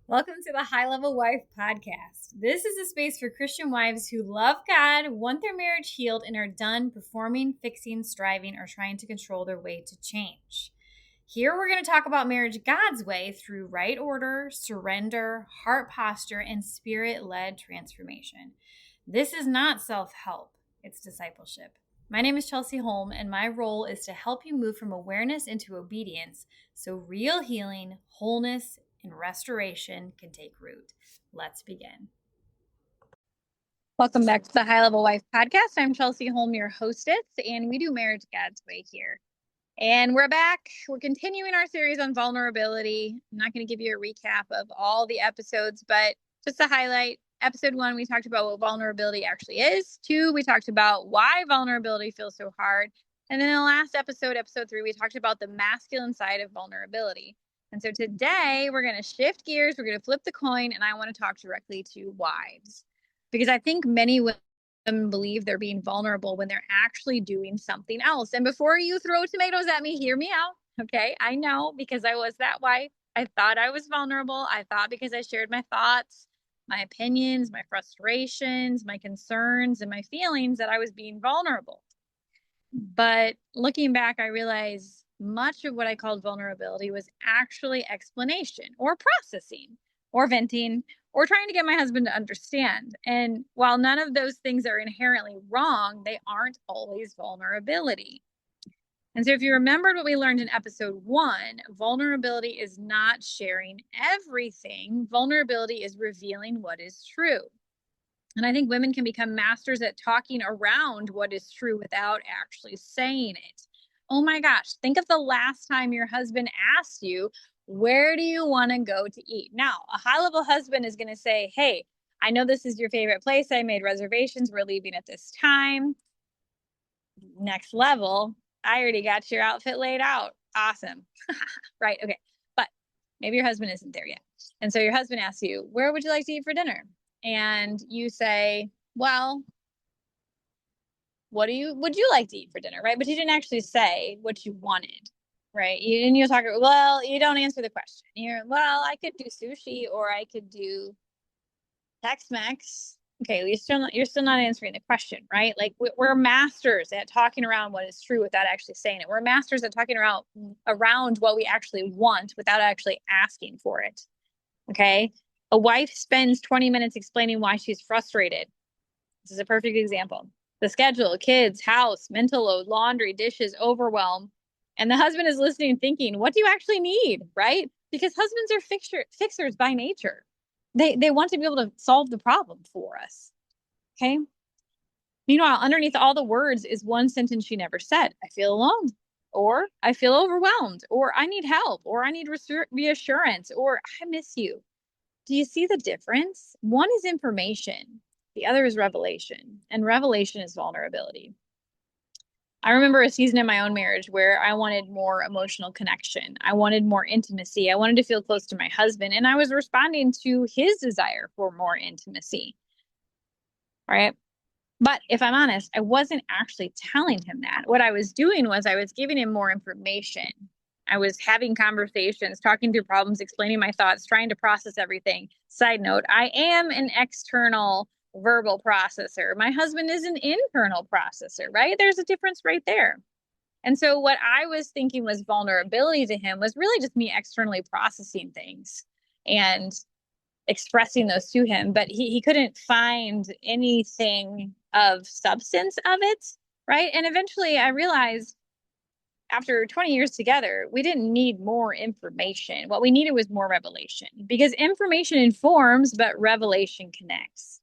Welcome to the High Level Wife Podcast. This is a space for Christian wives who love God, want their marriage healed, and are done performing, fixing, striving, or trying to control their way to change. Here we're going to talk about marriage God's way through right order, surrender, heart posture, and spirit-led transformation. This is not self-help, it's discipleship. My name is Chelsey Holm, and my role is to help you move from awareness into obedience so real healing, wholeness, and restoration can take root. Let's begin. Welcome back to the High Level Wife Podcast. I'm Chelsey Holm, your hostess, and we do marriage God's way here. And we're back. We're continuing our series on vulnerability. I'm not going to give you a recap of all the episodes, but just to highlight, episode 1, we talked about what vulnerability actually is. 2, we talked about why vulnerability feels so hard. And then in the last episode, episode 3, we talked about the masculine side of vulnerability. And so today we're going to shift gears. We're going to flip the coin, and I want to talk directly to wives, because I think many women believe they're being vulnerable when they're actually doing something else. And before you throw tomatoes at me, hear me out. Okay. I know, because I was that wife. I thought I was vulnerable. I thought because I shared my thoughts, my opinions, my frustrations, my concerns, and my feelings that I was being vulnerable. But looking back, I realized much of what I called vulnerability was actually explanation or processing or venting or trying to get my husband to understand. And while none of those things are inherently wrong, they aren't always vulnerability. And so if you remembered what we learned in episode 1, vulnerability is not sharing everything. Vulnerability is revealing what is true. And I think women can become masters at talking around what is true without actually saying it. Oh my gosh, think of the last time your husband asked you, where do you want to go to eat? Now, a high-level husband is going to say, hey, I know this is your favorite place. I made reservations. We're leaving at this time. Next level, I already got your outfit laid out. Awesome. Right, okay. But maybe your husband isn't there yet. And so your husband asks you, where would you like to eat for dinner? And you say, well, would you like to eat for dinner, right? But you didn't actually say what you wanted, right? You'll talk, well, you don't answer the question. Well, I could do sushi or I could do Tex-Mex. Okay, you're still not answering the question, right? Like we're masters at talking around what is true without actually saying it. We're masters at talking around what we actually want without actually asking for it. Okay? A wife spends 20 minutes explaining why she's frustrated. This is a perfect example. The schedule, kids, house, mental load, laundry, dishes, overwhelm. And the husband is listening, thinking, what do you actually need, right? Because husbands are fixers by nature. They want to be able to solve the problem for us, okay? Meanwhile, underneath all the words is one sentence she never said. I feel alone, or I feel overwhelmed, or I need help, or I need reassurance, or I miss you. Do you see the difference? One is information. The other is revelation, and revelation is vulnerability. I remember a season in my own marriage where I wanted more emotional connection. I wanted more intimacy. I wanted to feel close to my husband, and I was responding to his desire for more intimacy. All right. But if I'm honest, I wasn't actually telling him that. What I was doing was I was giving him more information. I was having conversations, talking through problems, explaining my thoughts, trying to process everything. Side note, I am an external verbal processor. My husband is an internal processor, right? There's a difference right there. And so what I was thinking was vulnerability to him was really just me externally processing things and expressing those to him, but he couldn't find anything of substance of it, right? And eventually I realized after 20 years together, we didn't need more information. What we needed was more revelation, because information informs, but revelation connects.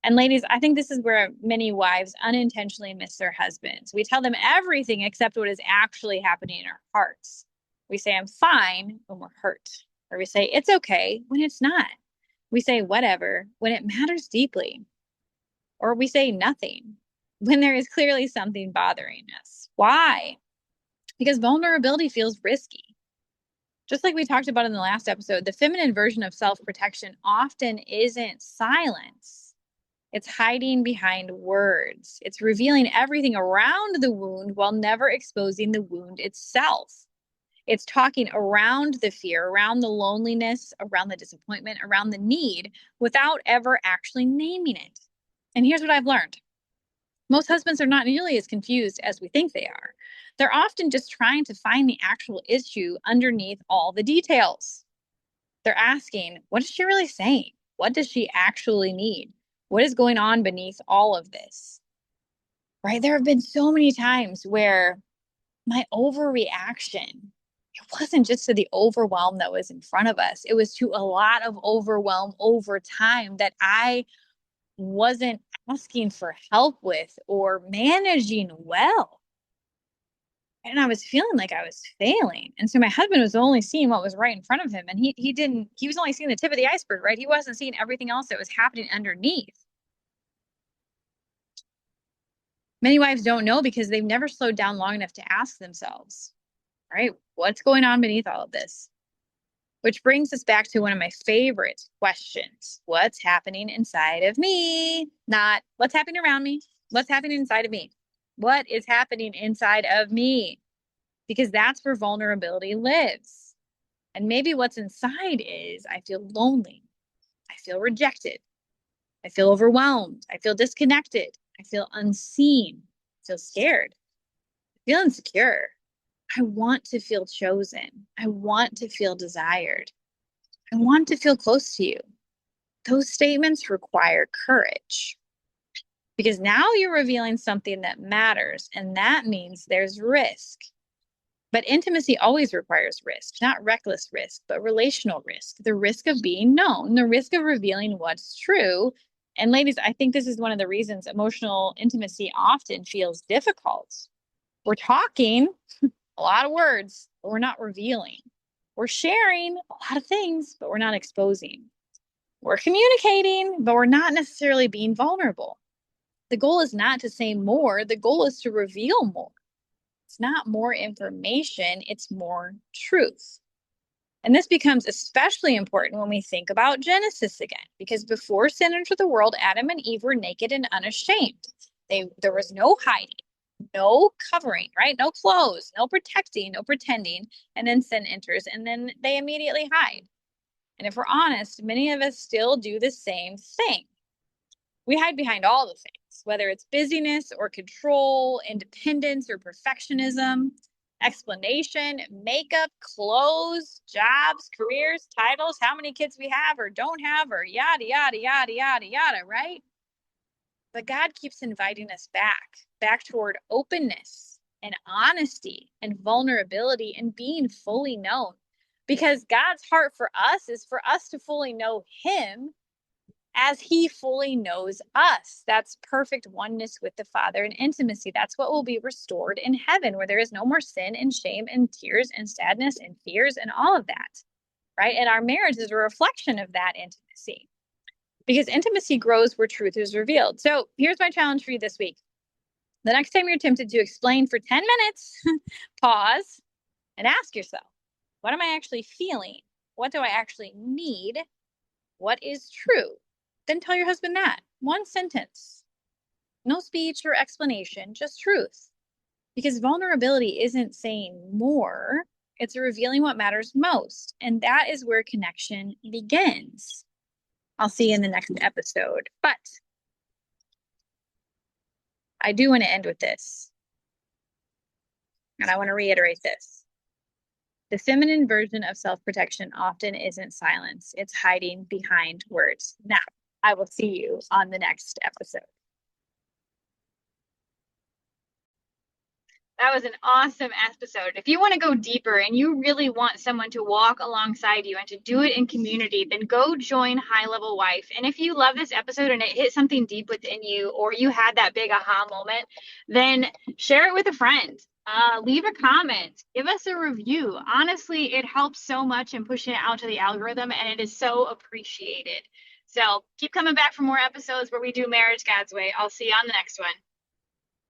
And ladies, I think this is where many wives unintentionally miss their husbands. We tell them everything except what is actually happening in our hearts. We say, I'm fine when we're hurt, or we say, it's okay when it's not. We say whatever when it matters deeply, or we say nothing when there is clearly something bothering us. Why? Because vulnerability feels risky. Just like we talked about in the last episode, the feminine version of self-protection often isn't silence. It's hiding behind words. It's revealing everything around the wound while never exposing the wound itself. It's talking around the fear, around the loneliness, around the disappointment, around the need without ever actually naming it. And here's what I've learned. Most husbands are not nearly as confused as we think they are. They're often just trying to find the actual issue underneath all the details. They're asking, what is she really saying? What does she actually need? What is going on beneath all of this? Right? There have been so many times where my overreaction, it wasn't just to the overwhelm that was in front of us, it was to a lot of overwhelm over time that I wasn't asking for help with or managing well. And I was feeling like I was failing. And so my husband was only seeing what was right in front of him. And he was only seeing the tip of the iceberg, right? He wasn't seeing everything else that was happening underneath. Many wives don't know because they've never slowed down long enough to ask themselves, right? What's going on beneath all of this? Which brings us back to one of my favorite questions. What's happening inside of me? Not what's happening around me. What's happening inside of me? What is happening inside of me? Because that's where vulnerability lives. And maybe what's inside is I feel lonely. I feel rejected. I feel overwhelmed. I feel disconnected. I feel unseen. I feel scared. I feel insecure. I want to feel chosen. I want to feel desired. I want to feel close to you. Those statements require courage because now you're revealing something that matters, and that means there's risk. But intimacy always requires risk, not reckless risk, but relational risk, the risk of being known, the risk of revealing what's true. And ladies, I think this is one of the reasons emotional intimacy often feels difficult. We're talking a lot of words, but we're not revealing. We're sharing a lot of things, but we're not exposing. We're communicating, but we're not necessarily being vulnerable. The goal is not to say more. The goal is to reveal more. It's not more information, it's more truth. And this becomes especially important when we think about Genesis again, because before sin entered the world, Adam and Eve were naked and unashamed. There was no hiding, no covering, right? No clothes, no protecting, no pretending. And then sin enters and then they immediately hide. And if we're honest, many of us still do the same thing. We hide behind all the things, whether it's busyness or control, independence or perfectionism, explanation, makeup, clothes, jobs, careers, titles, how many kids we have or don't have, or yada, yada, yada, yada, yada, right? But God keeps inviting us back toward openness and honesty and vulnerability and being fully known. Because God's heart for us is for us to fully know Him as He fully knows us. That's perfect oneness with the Father and intimacy. That's what will be restored in heaven, where there is no more sin and shame and tears and sadness and fears and all of that, right? And our marriage is a reflection of that intimacy, because intimacy grows where truth is revealed. So here's my challenge for you this week. The next time you're tempted to explain for 10 minutes, pause and ask yourself, what am I actually feeling? What do I actually need? What is true? Then tell your husband that. One sentence. No speech or explanation, just truth. Because vulnerability isn't saying more, it's revealing what matters most. And that is where connection begins. I'll see you in the next episode. But I do want to end with this. And I want to reiterate this. The feminine version of self-protection often isn't silence. It's hiding behind words. Now, I will see you on the next episode. That was an awesome episode. If you want to go deeper and you really want someone to walk alongside you and to do it in community, then go join High Level Wife. And if you love this episode and it hit something deep within you, or you had that big aha moment, then share it with a friend. Leave a comment, give us a review. Honestly, it helps so much in pushing it out to the algorithm, and it is so appreciated. So keep coming back for more episodes where we do marriage God's way. I'll see you on the next one.